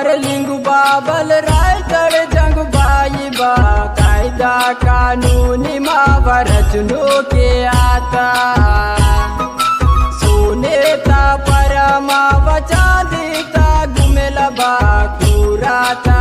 अरे लिंगू बाबल रायगड जंगबाई बा कायदा कानूनी मावा रचनो के आता सोनेता परमावा चांदीता गुमेला बा खुराता